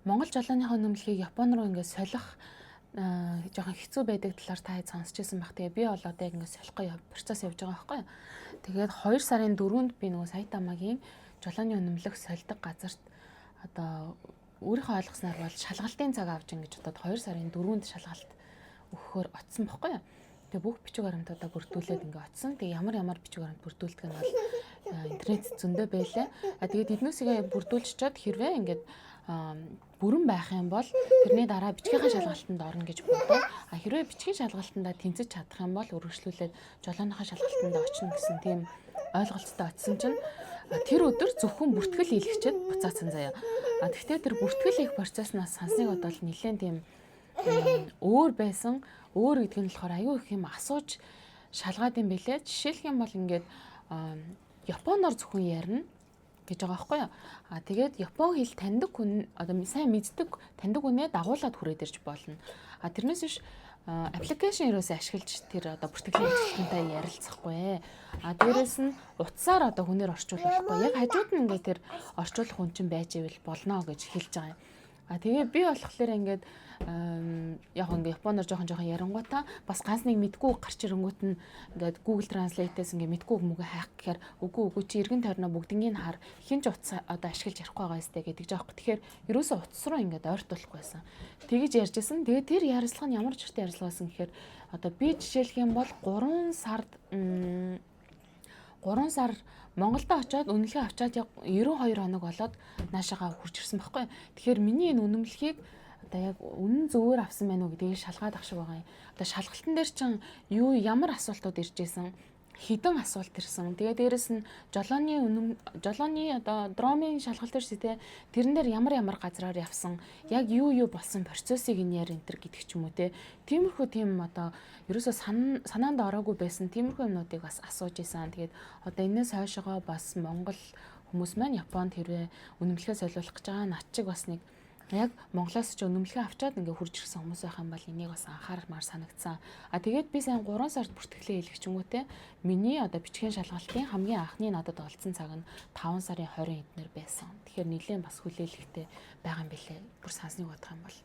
Монгол жолооныхоо үнэмлэхийг Япон руу ингээд солих жоохон хэцүү байдаг талаар та сонсч байсан баг. Тэгээ би бол одоо яг ингээд солихгүй процесс явж байгаа байхгүй юу. Тэгээд 2 сарын 4-нд би нөгөө Саитамагийн жолооны үнэмлэх сольдог газарт одоо өөрийнхөө ойлгосноор бол шалгалтын цаг авч ингэж одоо 2 сарын 4-нд шалгалт өгөхөөр очсон байхгүй юу. Тэгээ бүх бичиг баримтуудаа бүрдүүлээд ингээ очсон. Тэгээ ямар бичиг баримт бүрдүүлдэг нь бол интернет зөндөө байлаа. Тэгээд эднүүсгээ бүрдүүлчихээд хэрвээ ингээд бүрэн байх юм бол тэрний дараа бичгийн шалгалтанд орно гэж боддог. Хэрвээ бичгийн шалгалтанд тэнцэж чадах юм бол үргэлжлүүлээд жолооныхоо шалгалтанд очно гэсэн тийм ойлголттой очсон чинь тэр өдөр зөвхөн бүртгэл хийлгчээд буцаасан заяа. Тэгвэл тэр бүртгэл хийх процесснаас сансныг бодвол нэлээд тийм өөр байсан. Өөр гэдэг нь болохоор аюу их юм асууж шалгаад юм бэлээ. Жишээлх юм бол ингээд Японоор зөвхөн ярина гэж байгаа байхгүй юу. Тэгээд Япон хэл таньдаг хүн одоо сайн мэддэг таньдаг хүнээ дагуулад хүрээд ирж болно. Тэрнээс биш аппликейшн ерөөсөө ашиглаж тэр одоо бүртгэлийн ажилтнтай ярилцахгүй. Дээрээс нь утсаар одоо хүнээр орчуулахгүй. Яг хажууд нь ингээд тэр орчуулах хүн чинь байж ивэл болно гэж хэлж байгаа юм. Тэгээ би болохоор ингээд яг ингээд Японоор жоохон ярангуутаа бас ганц нэг мэдгүй гарч ирэнгүүт нь ингээд Google Translate-ээс ингээд мэдгүй мөгөө хайх гэхээр үгүй чи эргэн тойрноо бүгднийг хар хинч утас одоо ашиглаж ярихгүй байгаа юмстэй гэдэг жаахгүй. Тэгэхээр ерөөсөө утас руу ингээд ойртуулахгүй байсан. Тэгэж ярьжсэн. Тэгээ тэр ярилцлага нь ямар чиртэй ярилцлага байсан гэхээр одоо би жишээлх юм бол 3 сар Монголд очиод үнэмлэхээ авчаад яг 92 хоног болоод наашаага хурж ирсэн байхгүй. Тэгэхээр миний энэ үнэмлэхийг одоо яг үнэн зөвөр авсан байна уу гэдгийг шалгаад ах шиг байгаа юм. Одоо шалгалтын дээр чинь ямар асуултууд ирж исэн, хідэн асуулт ирсэн. Тэгээ дээрэс нь жолооны одоо дромын шалгалт ирсэн те тэрэн дээр ямар газраар явсан, яг юу болсон процессыг нь яар энэ гэдэг ч юм уу те. Тиймэрхүү тийм одоо ерөөсөө санаанд ороогүй байсан тиймэрхүү юмнуудыг бас асууж исэн. Тэгээд одоо энэс хойшоогоо бас Монгол хүмүүс маань Японд хэрвээ үнэмлэхээ солиулах гэж байгаа над чиг бас нэг яг Монголоос ч үнэмлэхээ авчаад ингээ хурж ирсэн хүмүүс байх юм бол энийг бас анхаармаар санагдсан. Тэгээд би сайн 3 сард бүртгэлээ хэлгэчингүүтээ миний одоо бичгийн шалгалтын хамгийн анхны надад олдсон цаг нь 5 сарын 20 эднэр байсан. Тэгэхээр нэлээд бас хүлээлттэй байгаа юм билээ. Бүр сансныг бодох юм бол.